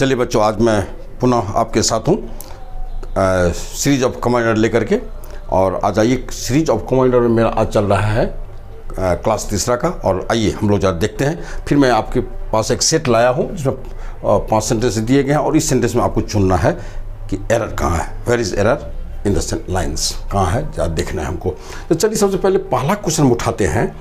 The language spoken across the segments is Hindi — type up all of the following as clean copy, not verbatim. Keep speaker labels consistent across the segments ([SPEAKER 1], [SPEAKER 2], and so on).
[SPEAKER 1] चलिए बच्चों, आज मैं पुनः आपके साथ हूँ सीरीज ऑफ कमांडर लेकर के। और आज आइए, सीरीज ऑफ कमांडर में मेरा आज चल रहा है क्लास तीसरा का। और आइए हम लोग ज़रा देखते हैं। फिर मैं आपके पास एक सेट लाया हूँ जिसमें 5 सेंटेंस दिए गए हैं और इस सेंटेंस में आपको चुनना है कि एरर कहाँ है, where is error in the lines, कहाँ है ज़रा देखना है हमको। तो चलिए सबसे पहले पहला क्वेश्चन उठाते हैं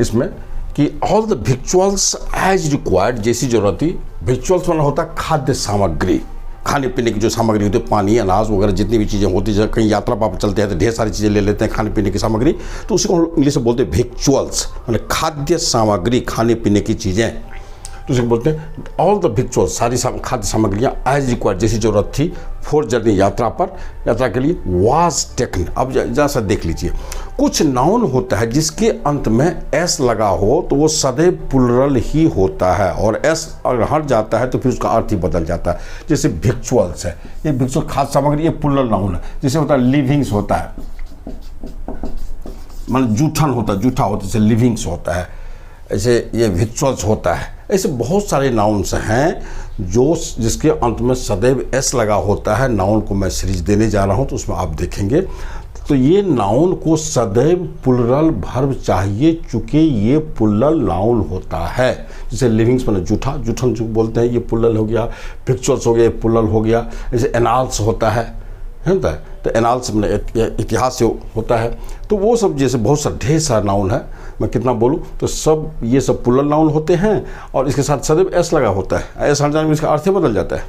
[SPEAKER 1] इसमें कि ऑल द विक्चुअल्स एज रिक्वायर्ड, जैसी जरूरत थी। विक्चुअल्स वाला होता है खाद्य सामग्री, खाने पीने की जो सामग्री होती है, पानी, अनाज वगैरह जितनी भी चीज़ें होती है। कहीं यात्रा पर चलते हैं तो ढेर सारी चीज़ें ले लेते हैं खाने पीने की सामग्री, तो उसी को इंग्लिश में बोलते हैं विक्चुअल्स, माने खाद्य सामग्री, खाने पीने की चीज़ें। तो उसे बोलते हैं ऑल द विक्चुअल्स, सारी खाद्य सामग्रियाँ एज रिक्वायर्ड, जैसी जरूरत थी फॉर जर्नी, यात्रा के लिए वाज टेकन। अब जरा सा देख लीजिए, कुछ नाउन होता है जिसके अंत में एस लगा हो तो वो सदैव प्लुरल ही होता है, और एस अगर हट जाता है तो फिर उसका अर्थ ही बदल जाता है। जैसे विक्चुअल्स है, ये विक्चुअल खाद्य सामग्री, ये प्लुरल नाउन है। जैसे होता है लिविंग्स होता है, मतलब जूठन होता है, जूठा होता है, जैसे लिविंग्स होता है, ऐसे ये विक्चुअल्स होता है। ऐसे बहुत सारे नाउन्स हैं जो जिसके अंत में सदैव एस लगा होता है। नाउन को मैं सीरीज देने जा रहा हूं तो उसमें आप देखेंगे। तो ये नाउन को सदैव प्लुरल वर्ब चाहिए, चूँकि ये प्लुरल नाउन होता है। जैसे लिविंग्स मैंने जूठा, जूठन जो बोलते हैं, ये प्लुरल हो गया। विक्चुअल्स हो गया, प्लुरल हो गया। जैसे एनाल्स होता है तो एनाल्स में इतिहास से होता है। तो वो सब जैसे बहुत सा ढेर सारा नाउन है, मैं कितना बोलूँ तो सब ये सब प्लुरल नाउन होते हैं और इसके साथ सदैव एस लगा होता है। एस हट जाने में इसका अर्थ ही बदल जाता है।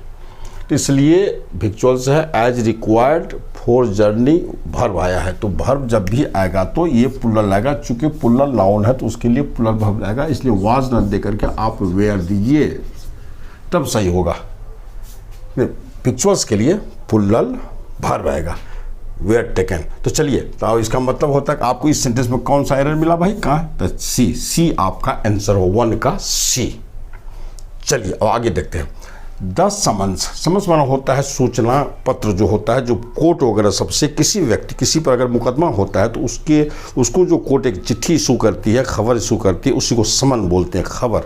[SPEAKER 1] तो इसलिए विक्चुअल्स है as required for journey, verb आया है तो वर्ब जब भी आएगा तो ये प्लुरल आएगा। चूँकि प्लुरल नाउन है तो उसके लिए प्लुरल वर्ब आएगा, इसलिए वाज न दे करके आप वेयर दीजिए तब सही होगा। विक्चुअल्स के लिए प्लुरल वर्ब आएगा, वेयर टेकन। तो चलिए, तो इसका मतलब होता है कि आपको इस सेंटेंस में कौन सा एरर मिला भाई, कहाँ, तो सी आपका आंसर हो, 1 का सी। चलिए अब आगे देखते हैं। 10 समन्स माना होता है सूचना पत्र, जो होता है, जो कोर्ट वगैरह सबसे किसी व्यक्ति, किसी पर अगर मुकदमा होता है तो उसको जो कोर्ट एक चिट्ठी इशू करती है, खबर इशू करती है, उसी को समन बोलते हैं, खबर।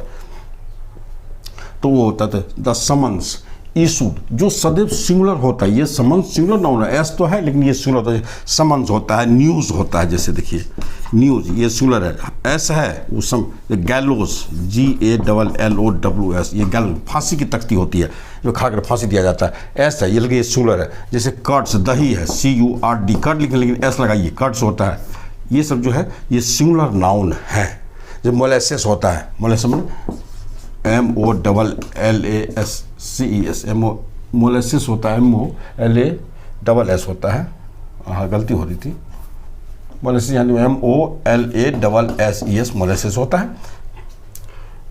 [SPEAKER 1] तो वो होता है 10 समन्स इशूड, जो सदैव सिंगुलर होता है। ये समन्स सिंगुलर नाउन है, एस तो है लेकिन ये सिंगुलर होता है। समन्स होता है, न्यूज़ होता है, जैसे देखिए न्यूज़, ये सिंगुलर है, एस है वो गैलोस, GALLOWS, ये गैलोस फांसी की तख्ती होती है जो खा कर फांसी दिया जाता है, एस है, ये लेकिन ये सिंगुलर है। जैसे कर्ड्स, दही है, CURD, कर्ड लिखें लेकिन एस लगाइए, कर्ड्स होता है। ये सब जो है ये सिंगुलर नाउन है। जब मोलेसेस होता है, मोलेसेस MOLLASCES, मोलेसिस होता है, MOLASS होता है। हाँ, गलती हो रही थी, मोलेसिस यानी MOLASSES, मोलेसिस होता है।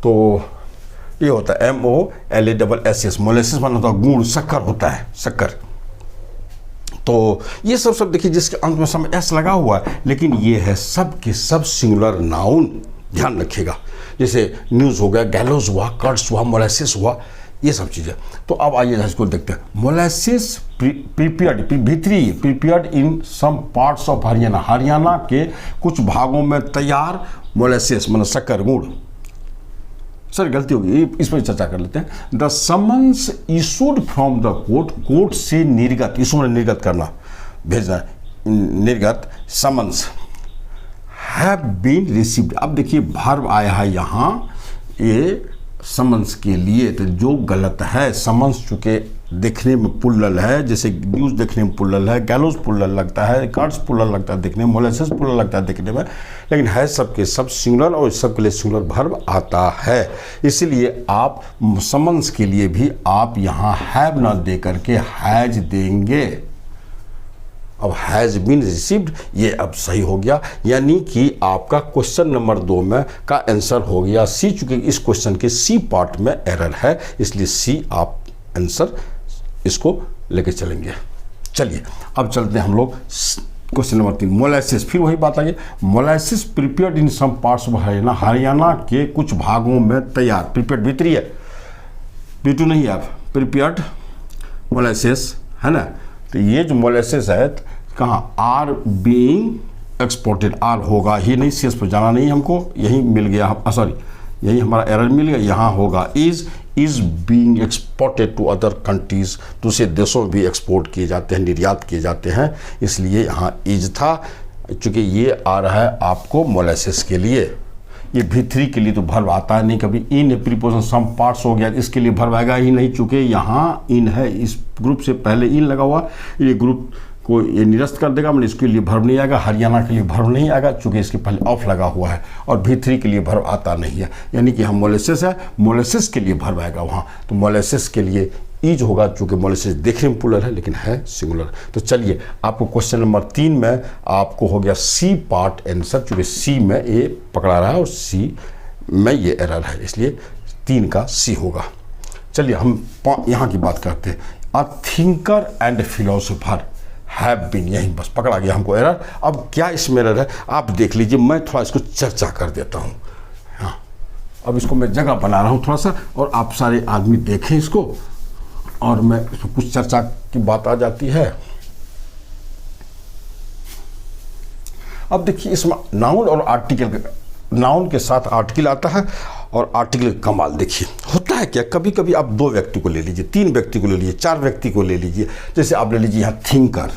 [SPEAKER 1] तो ये होता है MOLASSES, मोलेसिस माना होता है गुड़, शक्कर होता है, शक्कर। तो ये सब देखिए जिसके अंत में समय एस लगा हुआ है, लेकिन ये है सब के सब सिंगुलर नाउन, ध्यान रखिएगा। जैसे न्यूज़ हो गया, गैलोस हुआ, कर्ड्स हुआ, मोलेसिस हुआ, ये सब चीज़ें। तो अब आइए इसको देखते हैं। Molasses prepared in some parts of Haryana, Haryana के कुछ भागों में तैयार। मोलेसिस मतलब शक्कर, गुड़। सर गलती होगी, इस पर चर्चा कर लेते हैं। The summons issued from the court, court से निर्गत, इशू में निर्गत करना, भेजना, निर्गत, समन्स हैव बीन रिसीव्ड। अब देखिए वर्ब आया है यहाँ, ये समन्स के लिए, तो जो गलत है, समन्स चूँकि देखने में प्लुरल है, जैसे न्यूज़ देखने में प्लुरल है, गैलोस प्लुरल लगता है, कर्ड्स प्लुरल लगता है देखने में, मोलेसेस प्लुरल लगता है देखने में, लेकिन है सबके सब सिंगुलर और सबके लिए सिंगुलर वर्ब आता है। इसीलिए आप समन्स के लिए भी आप यहाँ हैव ना दे करके हैज देंगे। अब हैज़ बीन रिसीव्ड ये अब सही हो गया, यानी कि आपका क्वेश्चन नंबर 2 में का आंसर हो गया सी। चूँकि इस क्वेश्चन के सी पार्ट में एरर है, इसलिए सी आप आंसर इसको लेके चलेंगे। चलिए अब चलते हैं हम लोग क्वेश्चन नंबर 3, मोलेसिस। फिर वही बात आ गई, molasses prepared in some parts of Haryana, Haryana के कुछ भागों में तैयार। प्रिपेयर्ड भीतरी है, B2 नहीं है, आप प्रिपेयर्ड मोलेसिस है ना। तो ये जो मोलेसिस है कहाँ, आर बीइंग एक्सपोर्टेड, आर होगा ही नहीं, सीएस पर जाना नहीं हमको, यही मिल गया, सॉरी यही हमारा एरर मिल गया, यहाँ होगा is is being exported to other countries, दूसरे देशों में भी एक्सपोर्ट किए जाते हैं, निर्यात किए जाते हैं, इसलिए यहाँ इज था। चूँकि ये आ रहा है आपको मोलेसेस के लिए, ये V3 के लिए तो भर्व आता है नहीं कभी। इन प्रीपोजिशन सम पार्ट्स हो गया, इसके लिए भर्व आएगा ही नहीं, चूँकि यहाँ इन है, इस ग्रुप से पहले इन लगा हुआ, ये ग्रुप को ये निरस्त कर देगा, मतलब इसके लिए भर्व नहीं आएगा। हरियाणा के लिए भर्व नहीं आएगा चूँकि इसके पहले ऑफ लगा हुआ है, और V3 के लिए भर्व आता नहीं है, यानी कि हम मोलेसेस है, मोलेसेस के लिए भर्व आएगा वहाँ, तो मोलेसेस के लिए ईज होगा, चूँकि मोलेसेस देखने में प्लूरल है लेकिन है सिंगुलर। तो चलिए आपको क्वेश्चन नंबर 3 में आपको हो गया सी पार्ट आंसर, चूँकि सी में ए पकड़ा रहा है और सी में ये एरर है, इसलिए 3 का सी होगा। चलिए हम यहाँ की बात करते हैं। A thinker and philosopher have been, यहीं बस पकड़ा गया हमको एरर। अब क्या इसमें एरर है आप देख लीजिए, मैं थोड़ा इसको चर्चा कर देता हूँ। हाँ, अब इसको मैं जगह बना रहा हूँ थोड़ा सा, और आप सारे आदमी देखें इसको, और मैं इसमें कुछ चर्चा की बात आ जाती है। अब देखिए इसमें नाउन और आर्टिकल, नाउन के साथ आर्टिकल आता है, और आर्टिकल कमाल देखिए होता है क्या, कभी कभी आप 2 व्यक्ति को ले लीजिए, 3 व्यक्ति को ले लीजिए, 4 व्यक्ति को ले लीजिए। जैसे आप ले लीजिए यहाँ थिंकर,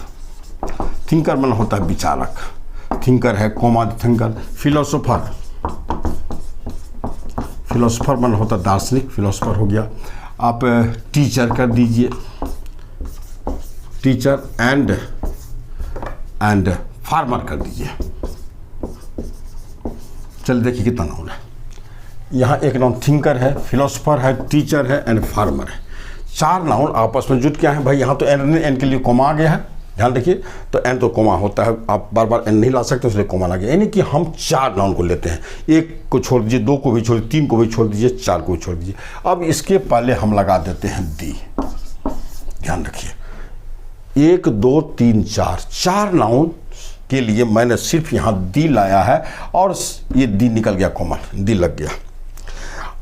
[SPEAKER 1] थिंकर मन होता है विचारक, थिंकर है कोमा थिंकर। फिलोसोफर, फिलोसोफर मन होता है दार्शनिक, फिलोसोफर हो गया। आप टीचर कर दीजिए, टीचर एंड फार्मर कर दीजिए। चल देखिए कितना नाउन है यहाँ, एक नाउन थिंकर है, फिलोसोफर है, टीचर है एंड फार्मर है। 4 नाउन आपस में जुट के आए हैं भाई। यहाँ तो एन के लिए कोमा आ गया है, ध्यान रखिए, तो एन तो कोमा होता है, आप बार बार एन नहीं ला सकते, इसलिए कोमा आ गया। यानी कि हम 4 नाउन को लेते हैं, 1 को छोड़ दीजिए, 2 को भी छोड़ दीजिए, 3 को भी छोड़ दीजिए, 4 को भी छोड़ दीजिए। अब इसके पहले हम लगा देते हैं दी, ध्यान रखिए 1 2 3 4, 4 नाउन के लिए मैंने सिर्फ यहाँ दी लाया है, और ये दी निकल गया कॉमन, दी लग गया।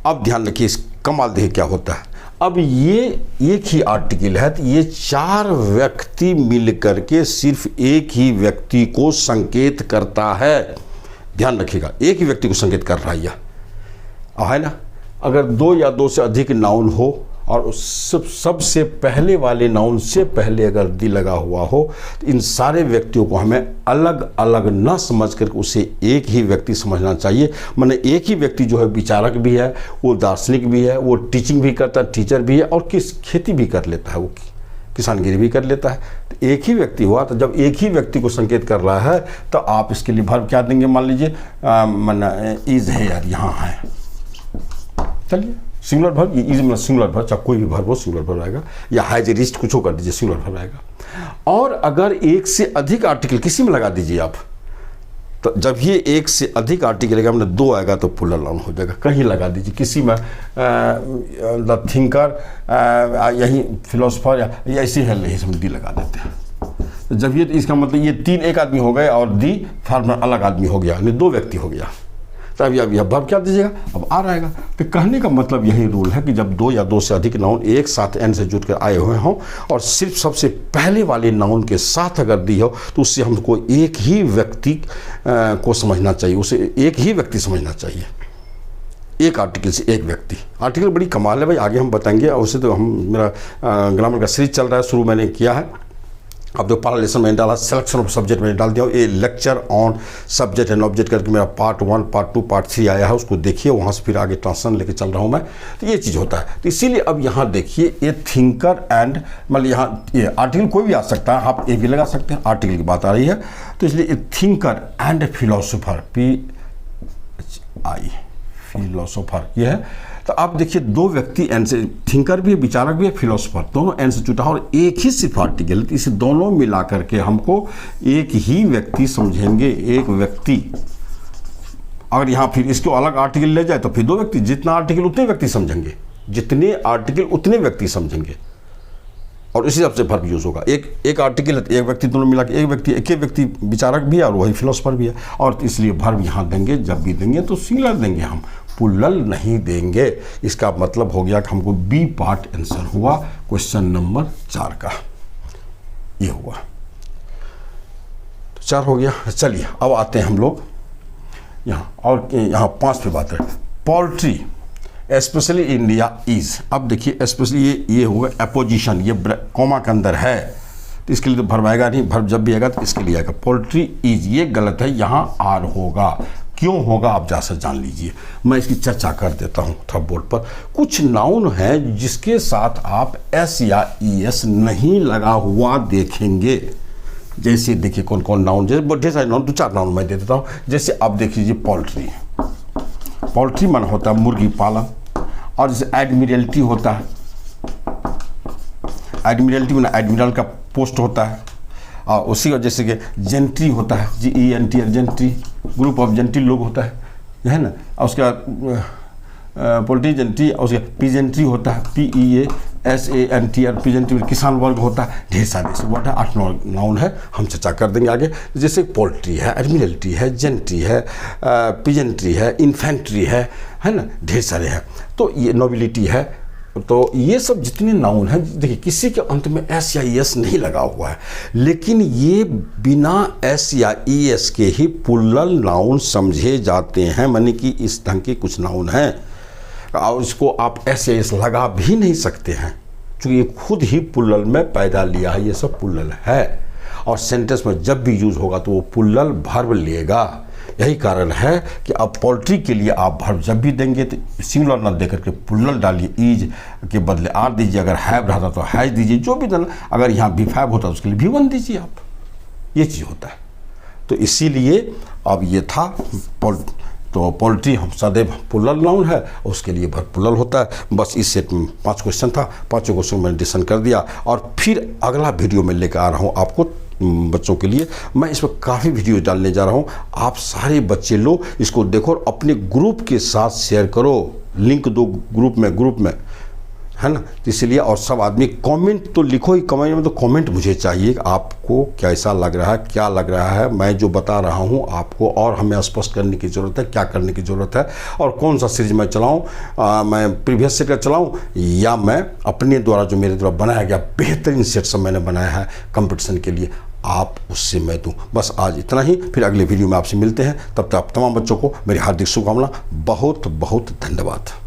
[SPEAKER 1] अब ध्यान रखिए इस कमाल देखिए क्या होता है। अब ये एक ही आर्टिकल है, तो ये 4 व्यक्ति मिलकर के सिर्फ एक ही व्यक्ति को संकेत करता है। ध्यान रखिएगा, एक ही व्यक्ति को संकेत कर रहा है यह, है ना। अगर 2 या 2 से अधिक नाउन हो, और सबसे पहले वाले नाउन से पहले अगर दी लगा हुआ हो, तो इन सारे व्यक्तियों को हमें अलग अलग न समझ कर उसे एक ही व्यक्ति समझना चाहिए। माने एक ही व्यक्ति जो है विचारक भी है, वो दार्शनिक भी है, वो टीचिंग भी करता है, टीचर भी है, और खेती भी कर लेता है, वो किसानगिरी भी कर लेता है। तो एक ही व्यक्ति हुआ, तो जब एक ही व्यक्ति को संकेत कर रहा है तो आप इसके लिए वर्ब क्या देंगे, मान लीजिए इज है यार, यहाँ है, चलिए सिंगुलर वर्ब, इज में सिंगुलर वर्ब, चाहे कोई भी वर्ब हो सिंगुलर वर्ब आएगा, या हैज रिच्ड कुछ कर दीजिए सिंगुलर वर्ब आएगा। और अगर 1 से अधिक आर्टिकल किसी में लगा दीजिए आप, तो जब ये 1 से अधिक आर्टिकल आएगा, मतलब 2 आएगा तो प्लूरल नाउन हो जाएगा, कहीं लगा दीजिए किसी में, द थिंकर, यही फिलोसोफर, या ऐसे है यही सब दी लगा देते हैं। तो जब ये, इसका मतलब ये 3 एक आदमी हो गए, और दी फार्मर अलग आदमी हो गया, यानी 2 व्यक्ति हो गया। तब अब यह वर्ब क्या दीजिएगा, अब आ रहेगा। तो कहने का मतलब यही रूल है कि जब 2 या 2 से अधिक नाउन एक साथ एन से जुट कर आए हुए हों, और सिर्फ सबसे पहले वाले नाउन के साथ अगर दी हो, तो उससे हमको एक ही व्यक्ति को समझना चाहिए, उसे एक ही व्यक्ति समझना चाहिए, एक आर्टिकल से एक व्यक्ति। आर्टिकल बड़ी कमाल है भाई, आगे हम बताएंगे। और उसे तो हम, मेरा ग्रामर का सीरीज चल रहा है, शुरू मैंने किया है, अब तो पहला लेसन मैंने डाला, सिलेक्शन ऑफ सब्जेक्ट मैंने डाल दिया, ये lecture on subject and object करके मेरा पार्ट 1, पार्ट 2, पार्ट 3 आया है, उसको देखिए, वहाँ से फिर आगे ट्रांसलेशन लेके चल रहा हूँ मैं। तो ये चीज़ होता है। तो इसीलिए अब यहाँ देखिए, ये थिंकर एंड, मतलब यहाँ ये आर्टिकल कोई भी आ सकता है, आप ये भी लगा सकते हैं, आर्टिकल की बात आ रही है, तो इसलिए thinker and philosopher, PHI philosopher ये है। तो आप देखिए 2 व्यक्ति एन से, थिंकर भी है, विचारक भी है, फिलोसोफर, दोनों एन से जुटा, और एक ही सिर्फ आर्टिकल, इसे दोनों मिला करके हमको एक ही व्यक्ति समझेंगे, एक व्यक्ति। अगर यहाँ फिर इसको अलग आर्टिकल ले जाए तो फिर 2 व्यक्ति, जितना आर्टिकल उतने व्यक्ति समझेंगे, जितने आर्टिकल उतने व्यक्ति समझेंगे, और इसी हिसाब से वर्ब यूज होगा। एक आर्टिकल है तो एक व्यक्ति, दोनों मिला के एक व्यक्ति विचारक भी है और वही फिलोसोफर भी है, और इसलिए वर्ब यहाँ देंगे, जब भी देंगे तो सिंगुलर देंगे, हम प्लूरल नहीं देंगे। इसका मतलब हो गया कि हमको बी पार्ट आंसर हुआ क्वेश्चन नंबर 4 का, ये हुआ। तो 4 हो गया। चलिए अब आते हैं हम लोग यहाँ, और यहाँ 5 पे बात है। Poultry, specially India is. अब देखिए स्पेशली ये होगा अपोजिशन, ये कॉमा के अंदर है तो इसके लिए तो वर्ब आएगा नहीं, वर्ब जब भी आएगा तो इसके लिए आएगा। पोल्ट्री इज ये गलत है, यहाँ आर होगा। क्यों होगा आप जैसा जान लीजिए, मैं इसकी चर्चा कर देता हूँ थोड़ा बोर्ड पर। कुछ नाउन है जिसके साथ आप एस या ई एस नहीं लगा हुआ देखेंगे। जैसे देखिए कौन कौन नाउन, जैसे ढेर सारे नाउन, 2-4 नाउन मैं दे देता हूँ। जैसे आप देख लीजिए पोल्ट्री, पोल्ट्री मन होता है मुर्गी पालन। और जैसे एडमिरल्टी होता है, एडमिरल्टी में एडमिरल का पोस्ट होता है। और उसी वजह से कि जेंट्री होता है, GENT gentry, group of gentry लोग होता है ना। और उसका पोल्ट्री जेंट्री, और उसका पीजेंट्री होता है, PEASANT, और पीजेंट्री में किसान वर्ग होता है। ढेर सारे ऐसे वर्ड है, 8 नाउन है, हम चर्चा कर देंगे आगे। जैसे पोल्ट्री है, एडमिरल्टी है, जेंट्री है, पीजेंट्री है, इन्फेंट्री है ना, ढेर सारे हैं। तो ये नोबिलिटी है। तो ये सब जितने नाउन हैं, देखिए किसी के अंत में एस या एस नहीं लगा हुआ है, लेकिन ये बिना एस या ई एस के ही प्लुरल नाउन समझे जाते हैं। माने कि इस ढंग के कुछ नाउन हैं और इसको आप एस या एस लगा भी नहीं सकते हैं, क्योंकि ये खुद ही प्लुरल में पैदा लिया है। ये सब प्लुरल है और सेंटेंस में जब भी यूज होगा तो वो प्लुरल वर्ब लेगा। यही कारण है कि अब पोल्ट्री के लिए आप वर्ब जब भी देंगे तो सिंगुलर ना देकर के प्लुरल डालिए। ईज के बदले आर दीजिए, अगर हैव रहता तो हैज दीजिए, जो भी देना। अगर यहाँ V5 होता तो उसके लिए V1 दीजिए आप। ये चीज़ होता है। तो इसीलिए अब ये था तो पोल्ट्री हम सदैव प्लुरल नाउन है, उसके लिए वर्ब प्लुरल होता है। बस इस सेट में 5 क्वेश्चन था, 5 क्वेश्चन मैंने डिस्कशन कर दिया। और फिर अगला वीडियो में लेकर आ रहा हूँ आपको बच्चों के लिए। मैं इस पर काफ़ी वीडियो डालने जा रहा हूँ। आप सारे बच्चे लोग इसको देखो और अपने ग्रुप के साथ शेयर करो, लिंक दो ग्रुप में, है ना। इसलिए और सब आदमी कमेंट तो लिखो ही, कमेंट में तो कमेंट मुझे चाहिए आपको कैसा लग रहा है, क्या लग रहा है मैं जो बता रहा हूँ आपको, और हमें स्पष्ट करने की ज़रूरत है, क्या करने की ज़रूरत है, और कौन सा सीरीज मैं चलाऊँ, मैं प्रीवियस सेट का चलाऊँ या मैं अपने द्वारा जो मेरे द्वारा बनाया गया बेहतरीन सेट सब मैंने बनाया है कंपटीशन के लिए, आप उससे मैं दूँ। बस आज इतना ही, फिर अगले वीडियो में आपसे मिलते हैं। तब तक आप तमाम बच्चों को मेरी हार्दिक शुभकामना, बहुत बहुत धन्यवाद।